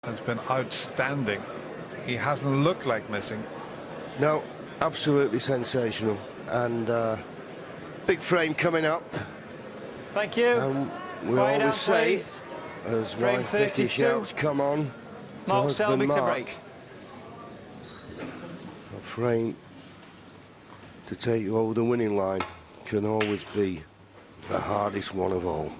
has been outstanding. He hasn't looked like missing. No, absolutely sensational. And big frame coming up. Thank you. And we Quiet always down, say, please. as Frame wife Vicky 32. shouts, come on, to Mark husband Selby to Mark. break. A frame to take you over the winning line can always be the hardest one of all.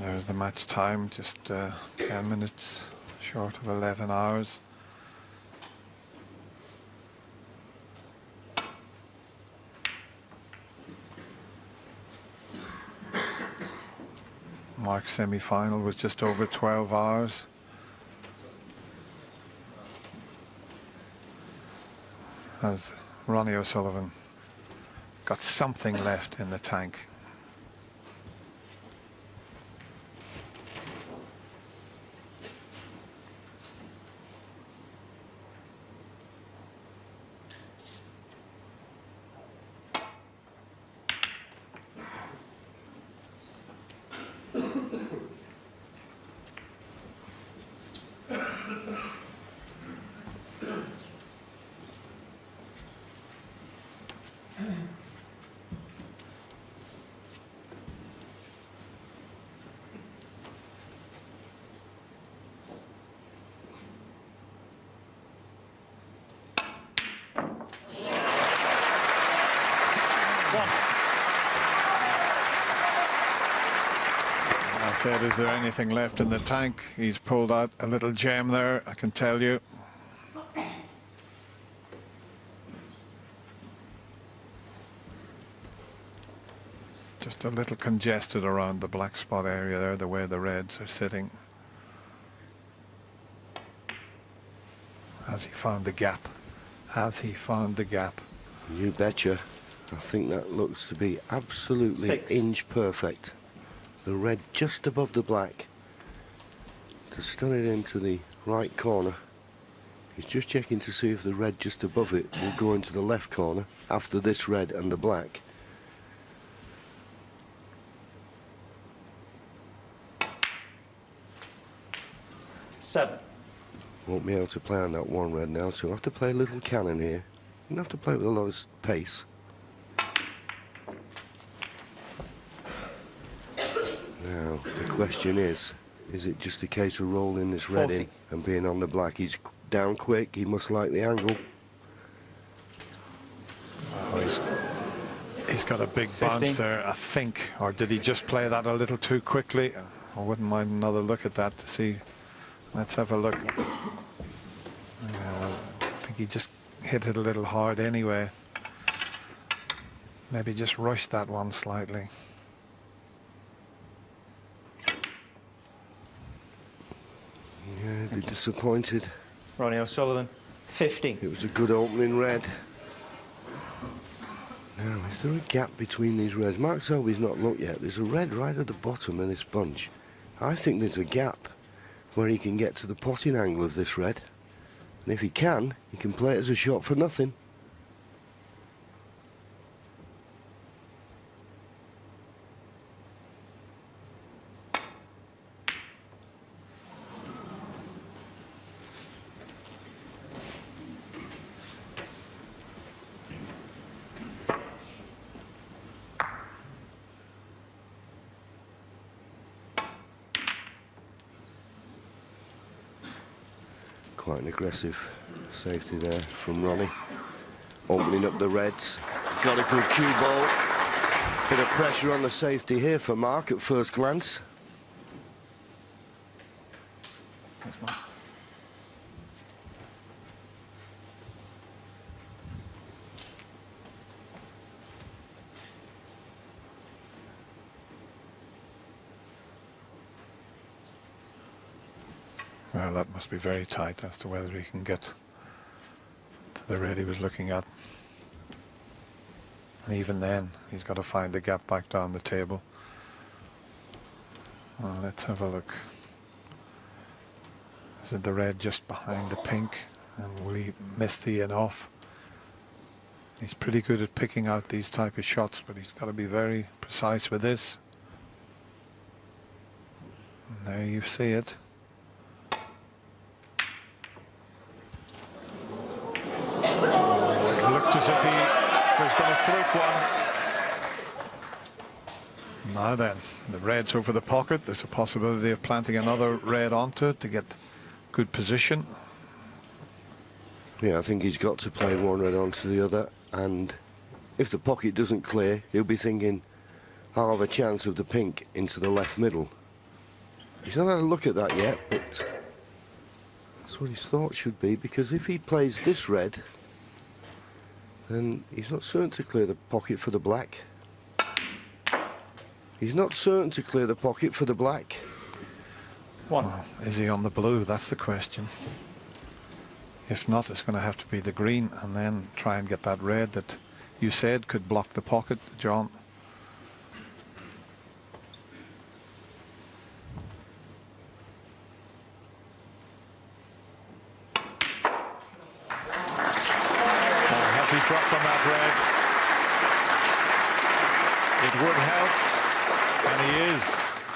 There's the match time, just 10 minutes short of 11 hours. Mark's semi-final was just over 12 hours. Has Ronnie O'Sullivan got something left in the tank? I said, is there anything left in the tank? He's pulled out a little gem there, I can tell you. Just a little congested around the black spot area there, the way the reds are sitting. Has he found the gap? Has he found the gap? You betcha. I think that looks to be absolutely 6. inch perfect. The red just above the black to stun it into the right corner. He's just checking to see if the red just above it will go into the left corner after this red and the black. Seven. Won't be able to play on that one red now, so I'll have to play a little cannon here. And have to play with a lot of pace. Now, the question is it just a case of rolling this red 40. in and being on the black? He's down quick, he must like the angle. Oh, he's got a big 15. bounce there, I think. Or did he just play that a little too quickly? I wouldn't mind another look at that to see. Let's have a look. I think he just hit it a little hard anyway. Maybe just rushed that one slightly. Yeah, be disappointed. Ronnie O'Sullivan, 15. It was a good opening red. Now, is there a gap between these reds? Mark Selby's not looked yet. There's a red right at the bottom of this bunch. I think there's a gap where he can get to the potting angle of this red. And if he can play it as a shot for nothing. Quite an aggressive safety there from Ronnie. Opening up the reds. Got a good cue ball. Bit of pressure on the safety here for Mark at first glance. Thanks, Mark. Well, that must be very tight as to whether he can get to the red he was looking at. And even then, he's got to find the gap back down the table. Well, let's have a look. Is it the red just behind the pink? And will he miss the in off? He's pretty good at picking out these type of shots, but he's got to be very precise with this. And there you see it. Oh, it looked as if he was going to fluke one. Now then, the red's over the pocket. There's a possibility of planting another red onto it to get good position. Yeah, I think he's got to play one red onto the other, and if the pocket doesn't clear, he'll be thinking, I'll have a chance of the pink into the left middle. He's not had a look at that yet, but that's what his thought should be, because if he plays this red, then he's not certain to clear the pocket for the black. He's not certain to clear the pocket for the black. One. Well, is he on the blue? That's the question. If not, it's going to have to be the green and then try and get that red that you said could block the pocket, John. Has he dropped on that red? It would help, and he is.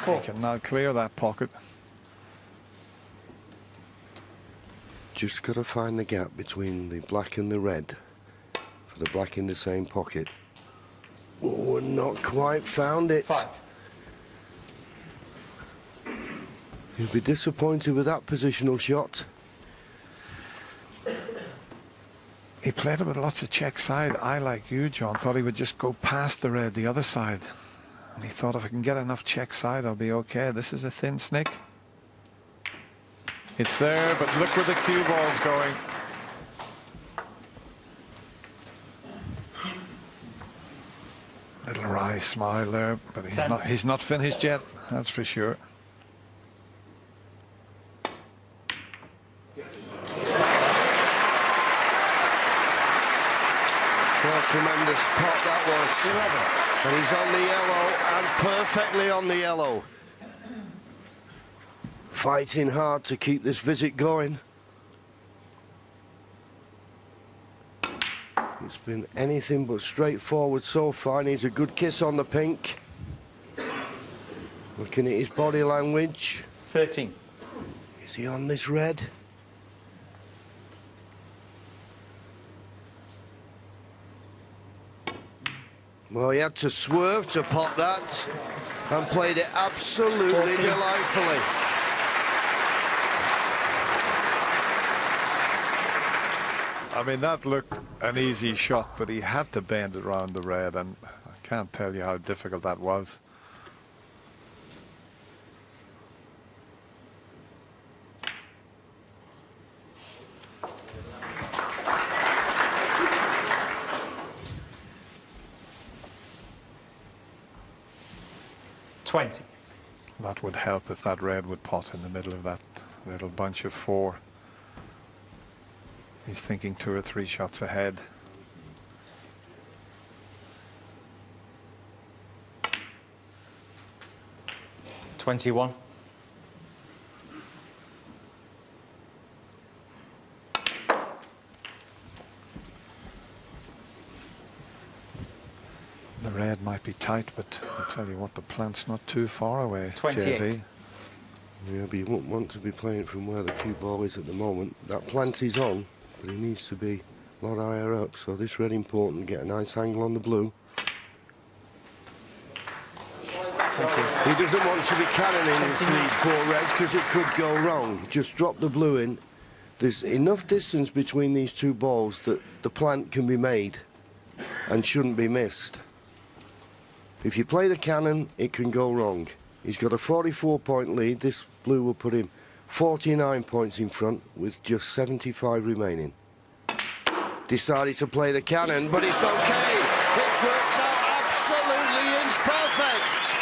He can now clear that pocket. Just got to find the gap between the black and the red for the black in the same pocket. Oh, not quite found it. 5. He'll be disappointed with that positional shot. He played it with lots of check side. I, like you, John, thought he would just go past the red the other side. And he thought, if I can get enough check side, I'll be okay. This is a thin snick. It's there, but look where the cue ball's going. Little wry smile there, but he's not finished yet, that's for sure. What a tremendous pot that was. 11. And he's on the yellow, and perfectly on the yellow. Fighting hard to keep this visit going. It's been anything but straightforward so far. Needs a good kiss on the pink. Looking at his body language. 13. Is he on this red? Well, he had to swerve to pot that and played it absolutely 14. delightfully. I mean, that looked an easy shot, but he had to bend it around the red, and I can't tell you how difficult that was. That would help if that red would pot in the middle of that little bunch of 4. He's thinking 2 or 3 shots ahead. $21. The red might be tight, but I'll tell you what, the plant's not too far away. 28. JV. Yeah, but you wouldn't want to be playing from where the cue ball is at the moment. That plant is on, but he needs to be a lot higher up, so this red important, get a nice angle on the blue. He doesn't want to be cannoning into these 4 reds because it could go wrong. Just drop the blue in. There's enough distance between these 2 balls that the plant can be made and shouldn't be missed. If you play the cannon, it can go wrong. He's got a 44-point lead. This blue will put him 49 points in front with just 75 remaining. Decided to play the cannon, but it's okay. It's worked out absolutely inch perfect.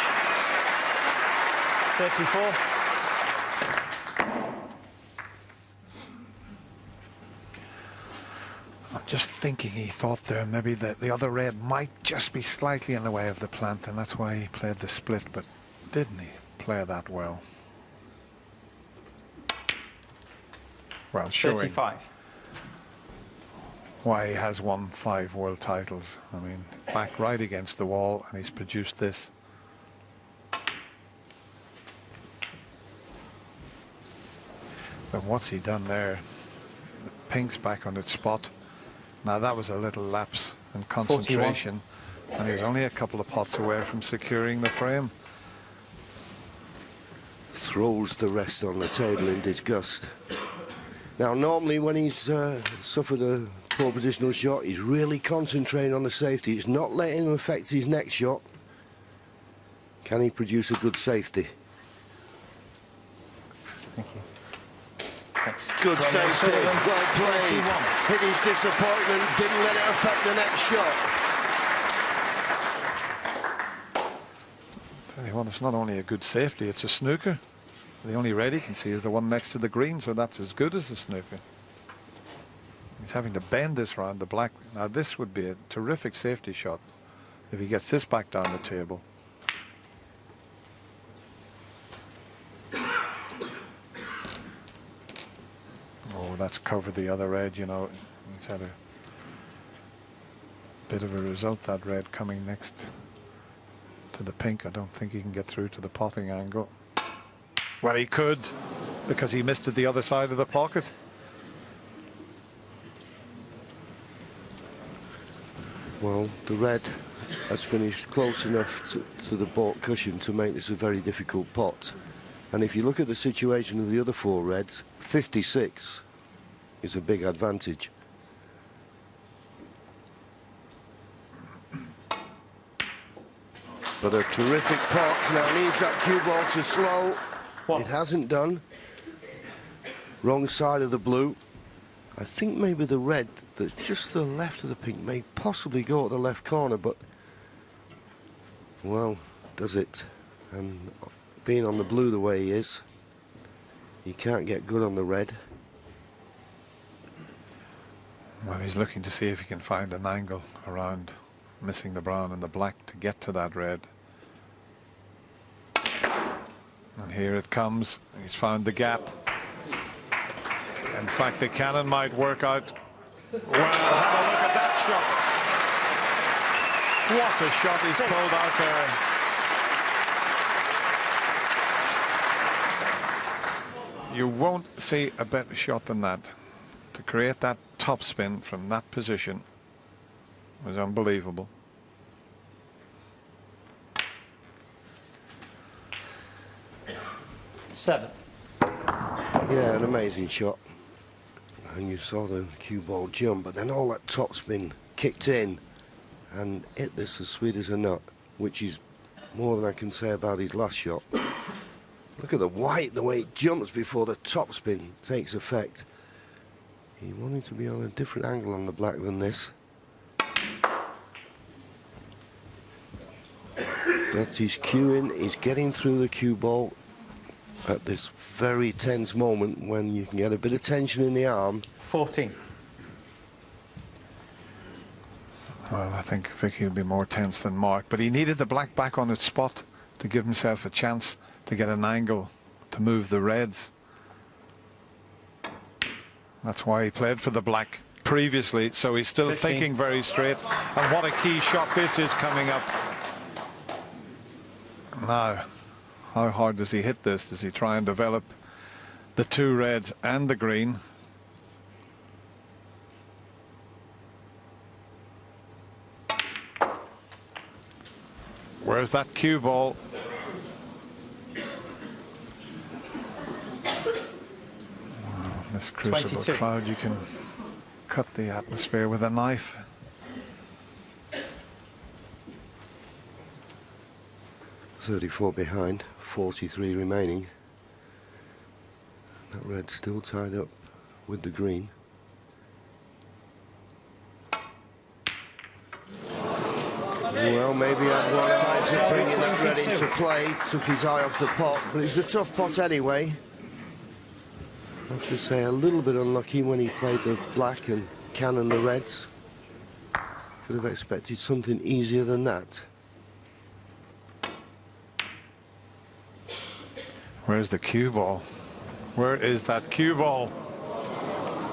34. I'm just thinking he thought there maybe that the other red might just be slightly in the way of the plant, and that's why he played the split, but didn't he play that well? Well, showing 35. why he has won 5 world titles. I mean, back right against the wall, and he's produced this. But what's he done there? The pink's back on its spot. Now that was a little lapse in concentration, and he was only a couple of pots away from securing the frame. Throws the rest on the table in disgust. Now, normally when he's suffered a poor positional shot, he's really concentrating on the safety. It's not letting him affect his next shot. Can he produce a good safety? Thank you. Thanks. Good safety, well played. Hit his disappointment, didn't let it affect the next shot. Tell you what, it's not only a good safety, it's a snooker. The only red he can see is the one next to the green, so that's as good as a snooker. He's having to bend this round the black. Now this would be a terrific safety shot if he gets this back down the table. Oh, that's covered the other red, you know. He's had a bit of a result, that red coming next to the pink. I don't think he can get through to the potting angle. Well, he could, because he missed at the other side of the pocket. Well, the red has finished close enough to the baulk cushion to make this a very difficult pot. And if you look at the situation of the other 4 reds, 56 is a big advantage. But a terrific pot. Now needs that cue ball to slow. What? It hasn't done. Wrong side of the blue. I think maybe the red that's just to the left of the pink may possibly go at the left corner, but well, does it? And being on the blue the way he is, he can't get good on the red. Well, he's looking to see if he can find an angle around missing the brown and the black to get to that red. And here it comes. He's found the gap. In fact, the cannon might work out. Well, have a look at that shot. What a shot he's pulled out there. You won't see a better shot than that. To create that topspin from that position was unbelievable. Seven. Yeah, an amazing shot. And you saw the cue ball jump, but then all that topspin kicked in and hit this as sweet as a nut, which is more than I can say about his last shot. Look at the white, the way it jumps before the topspin takes effect. He wanted to be on a different angle on the black than this. But he's cueing, he's getting through the cue ball at this very tense moment when you can get a bit of tension in the arm. 14. Well, I think Vicky will be more tense than Mark, but he needed the black back on its spot to give himself a chance to get an angle to move the reds. That's why he played for the black previously, so he's still 15. thinking very straight. And what a key shot this is coming up. Now, how hard does he hit this? Does he try and develop the 2 reds and the green? Where's that cue ball? This crucible 22. crowd, you can cut the atmosphere with a knife. .34 behind, 43 remaining. That red still tied up with the green. Well, maybe had one eye to bringing that red into play, took his eye off the pot, but it's a tough pot anyway. I have to say, a little bit unlucky when he played the black and cannon the reds. Could have expected something easier than that. Where's the cue ball? Where is that cue ball?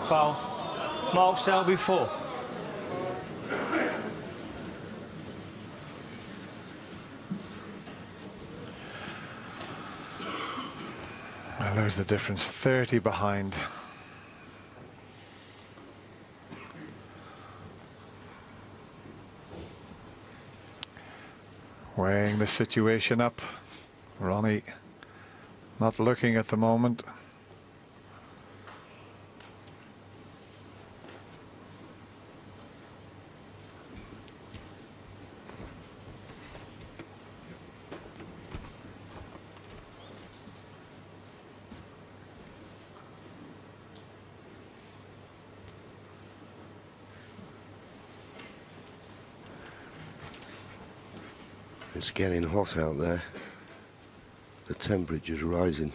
Foul. Mark Selby 4. there's the difference, 30 behind. Weighing the situation up. Ronnie not looking at the moment. It's getting hot out there. The temperature's rising.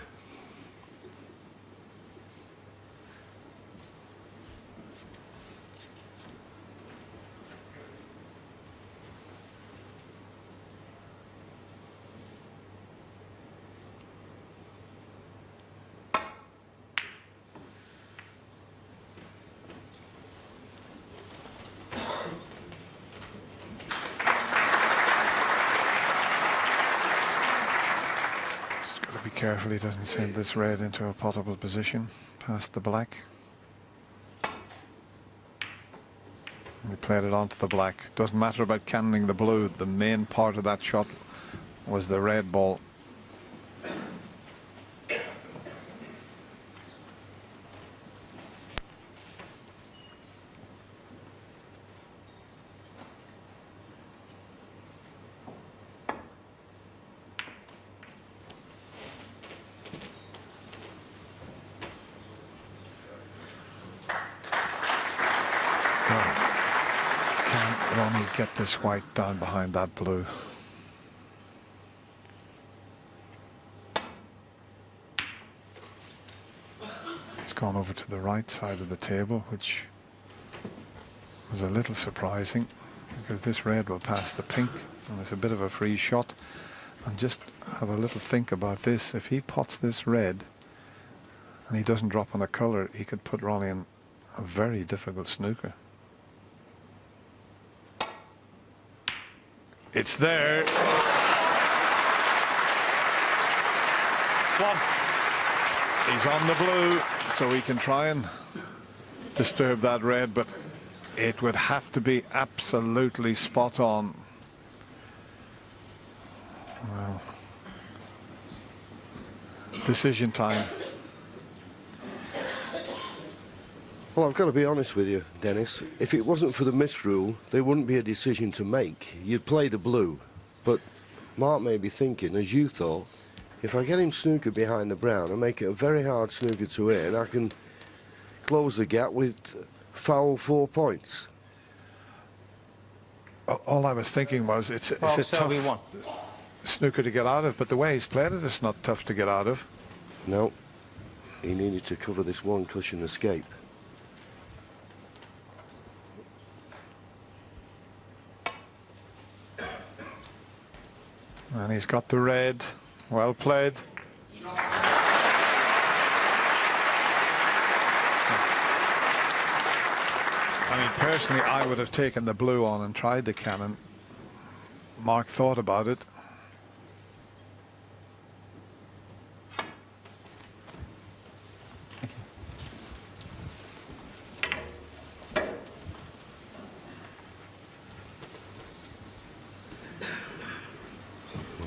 Be careful he doesn't send this red into a potable position past the black. He played it onto the black. Doesn't matter about cannoning the blue. The main part of that shot was the red ball. Ronnie get this white down behind that blue. He's gone over to the right side of the table, which was a little surprising because this red will pass the pink and it's a bit of a free shot. And just have a little think about this. If he pots this red and he doesn't drop on a colour, he could put Ronnie in a very difficult snooker. It's there. One. He's on the blue, so he can try and disturb that red, but it would have to be absolutely spot on. Well, decision time. Well, I've got to be honest with you, Dennis. If it wasn't for the misrule, there wouldn't be a decision to make. You'd play the blue. But Mark may be thinking, as you thought, if I get him snooker behind the brown and make it a very hard snooker to hit, I can close the gap with foul 4 points. All I was thinking was it's a Selby tough snooker to get out of, but the way he's played it, it's not tough to get out of. No. He needed to cover this one cushion escape. And he's got the red. Well played. I mean, personally, I would have taken the blue on and tried the cannon. Mark thought about it.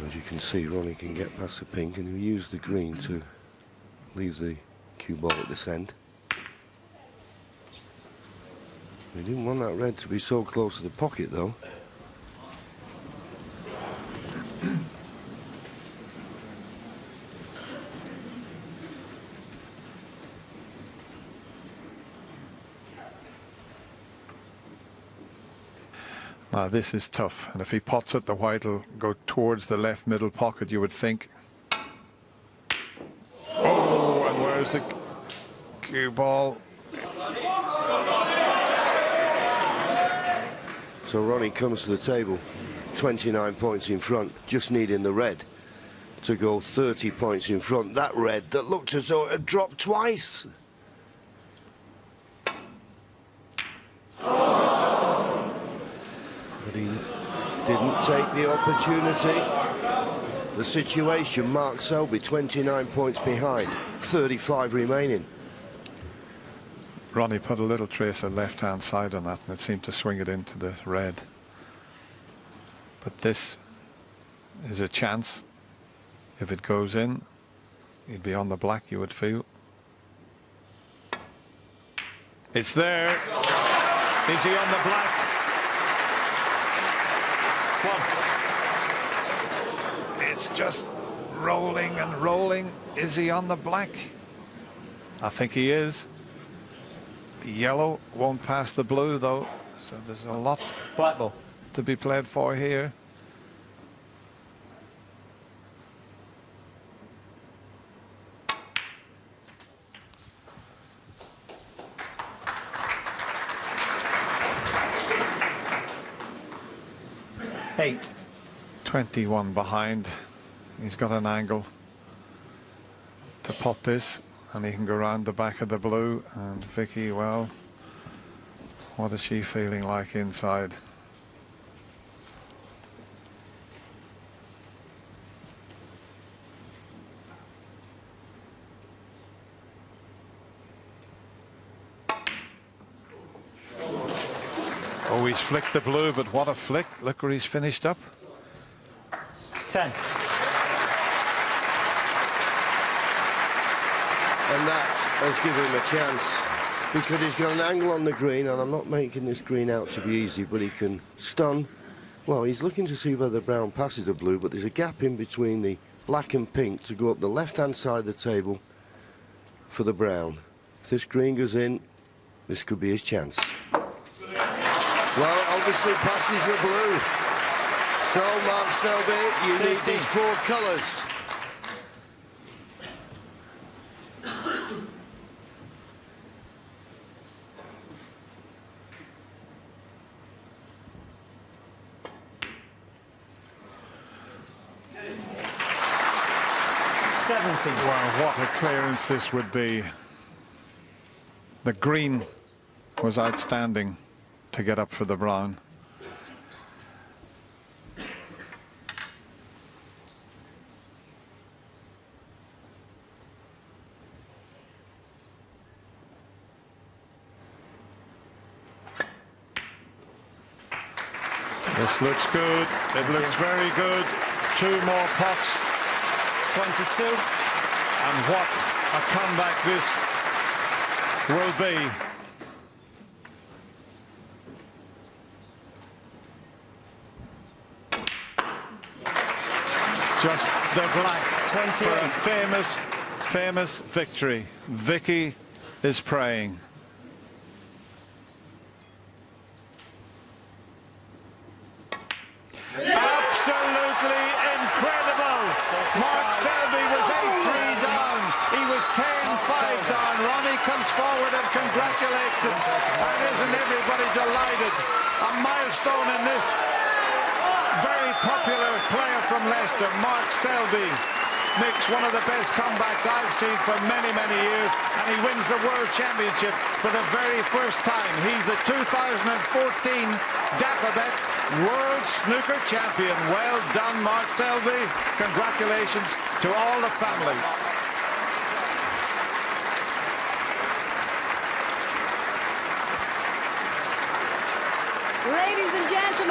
As you can see, Ronnie can get past the pink and he'll use the green to leave the cue ball at this end. We didn't want that red to be so close to the pocket, though. Now this is tough, and if he pots it, the white will go towards the left middle pocket, you would think. Oh, and where's the cue ball? So Ronnie comes to the table, 29 points in front, just needing the red to go 30 points in front. That red that looked as though it had dropped twice. But he didn't take the opportunity. the situation. Mark Selby 29 points behind, 35 remaining. Ronnie put a little trace of left-hand side on that, and it seemed to swing it into the red. But this is a chance. If it goes in, he'd be on the black, you would feel. It's there. Is he on the black? One. It's just rolling and rolling. Is he on the black? I think he is. The yellow won't pass the blue, though, so there's a lot Black ball. to be played for here. Eight. 21 behind. He's got an angle to pot this, and he can go around the back of the blue. And Vicky, well, what is she feeling like inside? Oh, he's flicked the blue, but what a flick. Look where he's finished up. 10. And that has given him a chance, because he's got an angle on the green, and I'm not making this green out to be easy, but he can stun. Well, he's looking to see whether brown passes the blue, but there's a gap in between the black and pink to go up the left-hand side of the table for the brown. If this green goes in, this could be his chance. Well, obviously passes the blue. So, Mark Selby, you need these 4 colours. Well, what a clearance this would be. The green was outstanding to get up for the brown. This looks good. It looks very good. 2 more pots. 22. And what a comeback this will be. Just the black 28. for a famous victory. Vicky is praying. Absolutely incredible. Mark Selby was 8-3 down. He was 10-5 down. Ronnie comes forward and congratulates him. And isn't everybody delighted? A milestone in this very popular player from Leicester, Mark Selby, makes one of the best comebacks I've seen for many, many years, and he wins the World Championship for the very first time. He's the 2014 Dafabet World Snooker Champion. Well done, Mark Selby. Congratulations to all the family. Ladies and gentlemen,